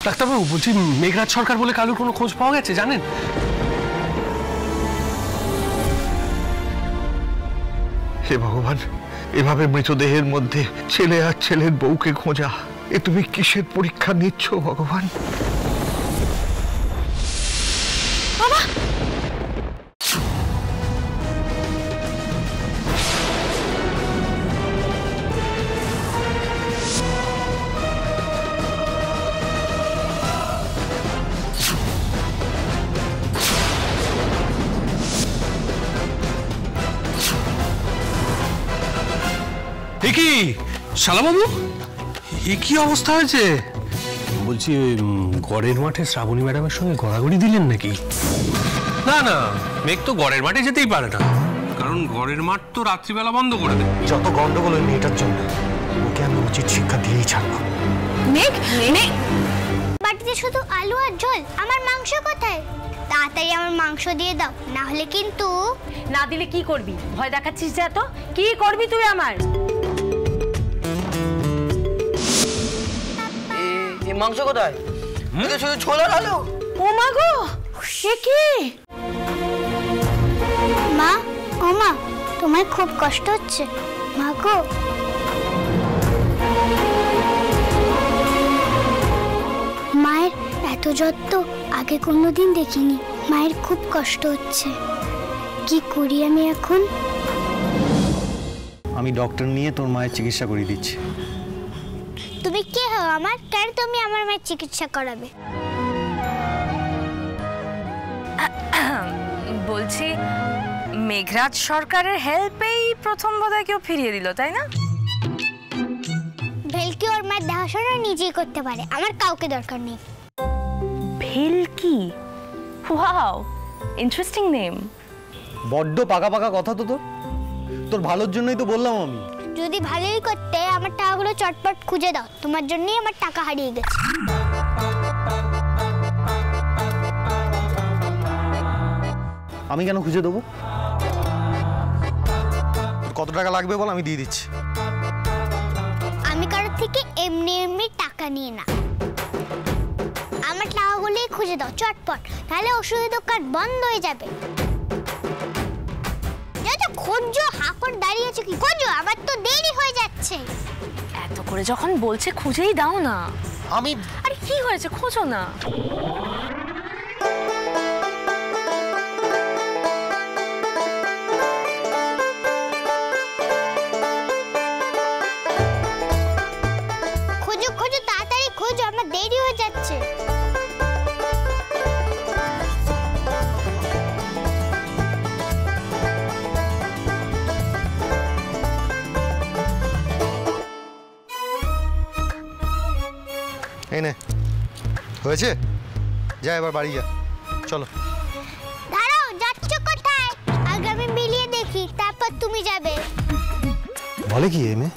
ডাক্তারবাবু বলছি, মেঘরাজ সরকার বলে কালুর কোনো খোঁজ পাওয়া গেছে জানেন? হে ভগবান, এভাবে মৃতদেহের মধ্যে ছেলে আর ছেলের বউকে খোঁজা, এ তুমি কিসের পরীক্ষা নিচ্ছ ভগবান? কি শালাবাবু, কি অবস্থা হয়েছে? বলছি গড়ের মাঠে শ্রাবণী ম্যাডামের সঙ্গে গড়াগড়ি দিলেন নাকি? না না, মেঘ তো গড়ের মাঠে যেতেই পারে না, কারণ গড়ের মাঠ তো রাত্রিবেলা বন্ধ করে দেয়। যত গন্ডগোল ওই মেয়েটার জন্য, ওকে আমি উচিত শিক্ষা দিয়েই ছাড়বো। মেঘ, বাড়িতে শুধু আলু আর ঝোল, আমার মাংস কোথায়? তাড়াতাড়ি আমার মাংস দিয়ে দাও, না হলে কিন্তু। না দিলে কি করবি? ভয় দেখাচ্ছিস যে এত? কি করবি তুই আমার? মাংস কোথায়? শুধু ছোলা আলু। ও মা গো, সে কি? মা, ও মা, তোমার খুব কষ্ট হচ্ছে? মা গো, মায়ের এত যত্ন আগে কোনোদিন দেখিনি। মায়ের খুব কষ্ট হচ্ছে, কি করি আমি এখন? আমি ডক্টর নিয়ে তোর মায়ের চিকিৎসা করিয়ে দিচ্ছি। তুমি কে হো আমার? কেন তুমি আমার মায়ের চিকিৎসা করাবে? বলছি মেঘরাজ সরকারের হেল্পেই প্রথম বোধহয় কেউ ফিরিয়ে দিল, তাই না? ভেলকি ওর মায়ের দেখাশোনা নিজেই করতে পারে, আমার কাউকে দরকার নেই। ভেলকি, ওয়াও, ইন্টারেস্টিং নেম। বড্ড পাকা পাকা কথা তো তোর ভালোর জন্যই তো বললাম আমি। যদি ভালোই করতে আমার টাকাগুলো চটপট খুঁজে দাও, তোমার জন্যই আমার টাকা হারিয়ে গেছে। আমি কেন খুঁজে দেবো? কত টাকা লাগবে বল, আমি দিয়ে দিচ্ছি। আমি কারোর থেকে এমনি এমনি টাকা নিয়ে না, আমার টাকাগুলোই খুঁজে দাও চটপট, তাহলে ওষুধের দোকান বন্ধ হয়ে যাবে। খোঁজো, হাঁকর দাঁড়িয়ে আছে কি? খোঁজো, আমার তো দেরি হয়ে যাচ্ছে। এত করে যখন বলছে খুঁজেই দাও না। আমি, আরে কি হয়েছে, খোঁজো না। খোঁজো খোঁজো, তাড়াতাড়ি খোঁজো, আমার দেরি হয়ে যাচ্ছে। এই নে, হয়েছে? যা এবার বাড়ি যা, চলো। দাঁড়াও, যাচ্ছ কোথায়? আগে আমি মিলিয়ে দেখি, তারপর তুমি যাবে। বলে কি এই মেয়ে?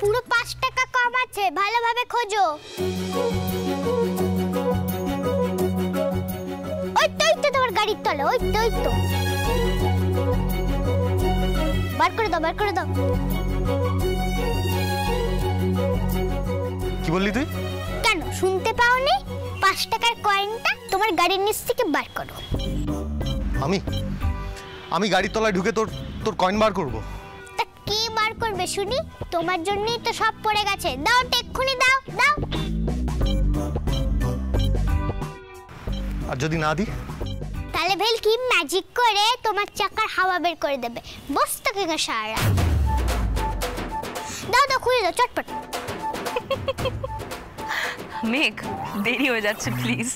পুরো 5 টাকা কম আছে, ভালোভাবে খোঁজো। ওই তো তোমার গাড়ির তলে, ওই তো। বার করে দাও। কি বললি তুই? কেন শুনতে পাওনি? 5 টাকার কয়েনটা তোমার গাড়ির নিচ থেকে বার করো। আমি গাড়ির তলায় ঢুকে তোর কয়েন বার করব? তা কি বার করবে শুনি? তোমার জন্যই তো সব পড়ে গেছে। দাও, এক্ষুনি দাও। আর যদি না দিই? তাহলে ভেলকি ম্যাজিক করে তোমার চাকার হাওয়া বের করে দেবে। বসতে থেকে সারা। দাও, খুলে দাও চটপট। মেঘ, দেরি হয়ে যাচ্ছে, প্লিজ।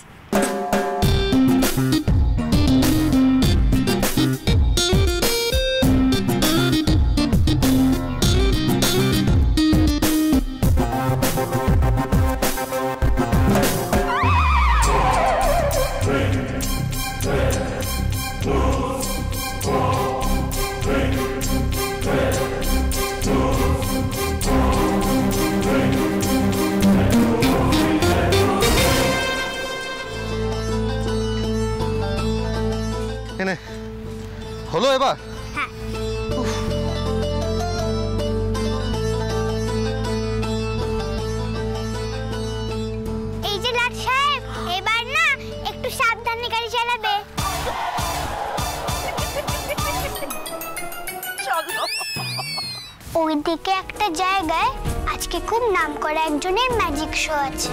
ওইদিকে একটা জায়গায় আজকে খুব নামকরা একজনের ম্যাজিক শো আছে,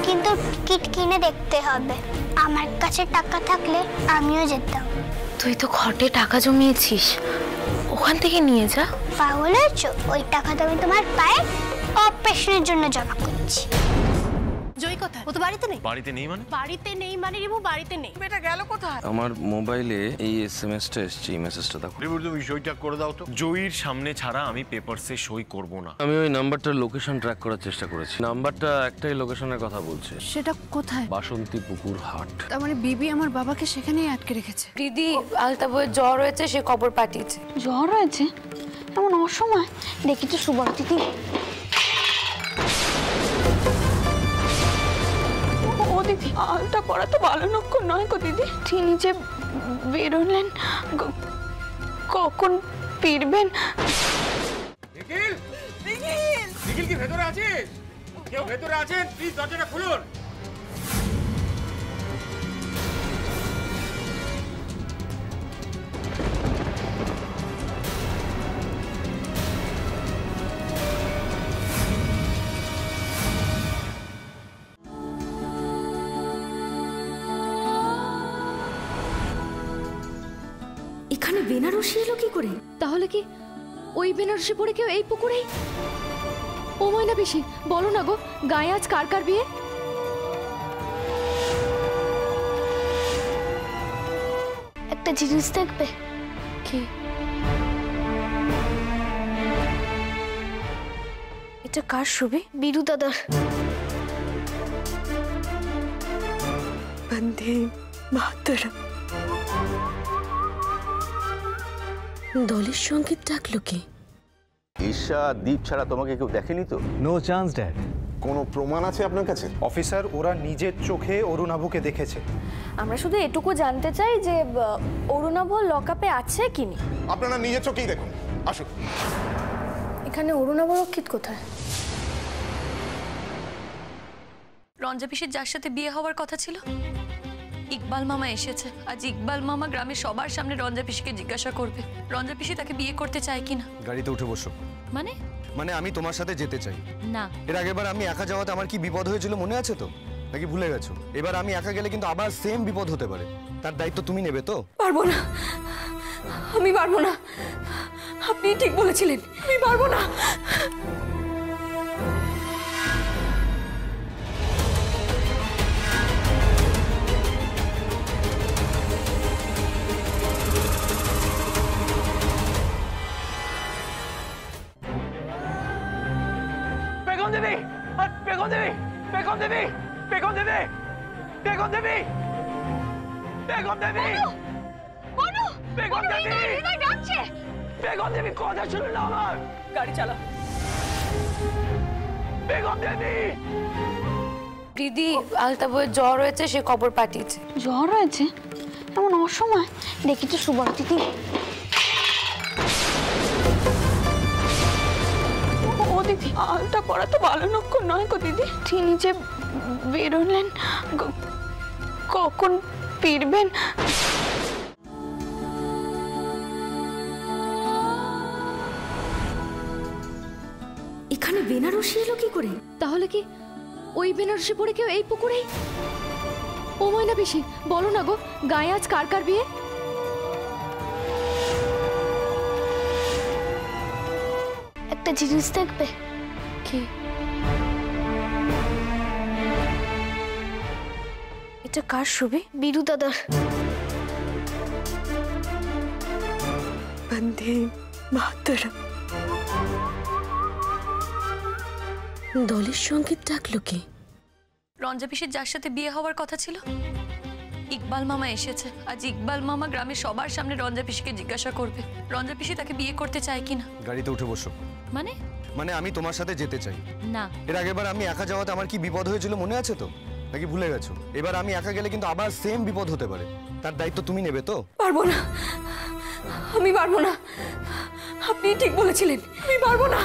কিন্তু টিকিট কিনে দেখতে হবে। আমার কাছে টাকা থাকলে আমিও যেতাম। তুই তো ঘটে টাকা জমিয়েছিস, ওখান থেকে নিয়ে যা। পাগল হয়েছো? ওই টাকা তো আমি তোমার পায়ে অপারেশনের জন্য জমা করছি। জয় কোথায়? ও তো বাড়িতে নেই। বাড়িতে নেই মানে? বাড়িতে নেই মানে রিমু বাড়িতে নেই। এটা গেল কোথায়? আমার মোবাইলে এই এসএমএসটা এসেছে, এই মেসেজটা দেখো। তুমি সইটা করে দাও তো। জয়ীর সামনে ছাড়া আমি পেপারসে সই করব না। আমি ওই নাম্বারটার লোকেশন ট্র্যাক করার চেষ্টা করেছি। নাম্বারটা একটাই লোকেশনের কথা বলছে, সেটা কোথায়? বাসন্তী পুকুর হাট। তার মানে বিবি আমার বাবাকে সেখানেই আটকে রেখেছে। দিদি আলতাবয়ের জ্বর হয়েছে, সে খবর পাঠিয়েছে। জ্বর হয়েছে? এমন অসময়? দেখি তো সুব্রত দিদি। ও দিদি, আলতা পড়া তো ভালো লক্ষণ নয় গো দিদি। তিনি যে বেরোলেন, কখন ফিরবেন? নিখিল কি ভেতরে আছিস? কেউ ভেতরে আছেন? প্লিজ দরজাটা খুলুন। এখানে বেনারসি এলো কি করে? তাহলে কি ওই বেনারসি পরে কেউ এই পুকুরেই? ও ময়না পিসি, বলো না গো, গায়ে আজ কার কার বিয়ে? একটা জিনিস দেখবে? কি? এটা কার ছবি? বিরু দাদার। বন্দে মাতরম। দলের সঙ্গীত ডাকলো কে? ঈশা দীপ ছাড়া তোমাকে কেউ দেখেনি তো? No chance dad. কোনো প্রমাণ আছে আপনার কাছে? অফিসার, ওরা নিজের চোখে অরুণাভকে দেখেছে। আমরা শুধু এটুকু জানতে চাই যে অরুণাভ লকআপে আছে কি নেই। আপনারা নিজের চোখেই দেখুন। আসুন। এখানে অরুণাভ রক্ষিত কোথায়? রঞ্জা পিসির যার সাথে বিয়ে হওয়ার কথা ছিল, ইকবাল মামা এসেছে। আজ ইকবাল মামা গ্রামের সবার সামনে রঞ্জা পিসিকে জিজ্ঞাসা করবে রঞ্জা পিসি তাকে বিয়ে করতে চায় কিনা। গাড়িতে উঠে বসো। মানে আমি তোমার সাথে যেতে চাই। না। এর আগেবার আমি একা যাওয়াতে আমার কি বিপদ হয়েছিল মনে আছে তো? নাকি ভুলে গেছো? এবার আমি একা গেলে কিন্তু আবার সেম বিপদ হতে পারে। তার দায়িত্ব তুমি নেবে তো? পারবো না, আমি পারবো না। আপনি ঠিক বলেছিলেন, আমি পারবো না। দিদি আলতাবয়ের জ্বর হয়েছে, সে খবর পাঠিয়েছে। জ্বর হয়েছে? এমন অসময়? দেখি তো সুব্রত দিদি। ও দিদি, আলতা পড়া তো ভালো লক্ষণ নয় গো দিদি। তিনি যে বেরোলেন, কখন ফিরবেন? এখানে বেনারসি এলো কি করে? তাহলে কি ওই বেনারসি পরে কেউ এই পুকুরেই? ও ময়না পিসি, বলো না গো, গায়ে আজ কার কার বিয়ে? একটা জিনিস দেখবে? কি? এটা কার ছবি? বিরু দাদার। বন্দে মাতরম। দলের সঙ্গীত ডাকলো কে? রঞ্জা পিসির যার সাথে বিয়ে হওয়ার কথা ছিল, ইকবাল মামা এসেছে। আজ ইকবাল মামা গ্রামের সবার সামনে রঞ্জা পিসিকে জিজ্ঞাসা করবে রঞ্জা পিসি তাকে বিয়ে করতে চায় কিনা। গাড়িতে উঠে বসো। মানে আমি তোমার সাথে যেতে চাই। না। এর আগেবার আমি একা যাওয়াতে আমার কি বিপদ হয়েছিল মনে আছে তো? নাকি ভুলে গেছো? এবার আমি একা গেলে কিন্তু আবার সেম বিপদ হতে পারে। তার দায়িত্ব তুমি নেবে তো? পারবো না, আমি পারবো না। আপনি ঠিক বলেছিলেন, আমি পারবো না।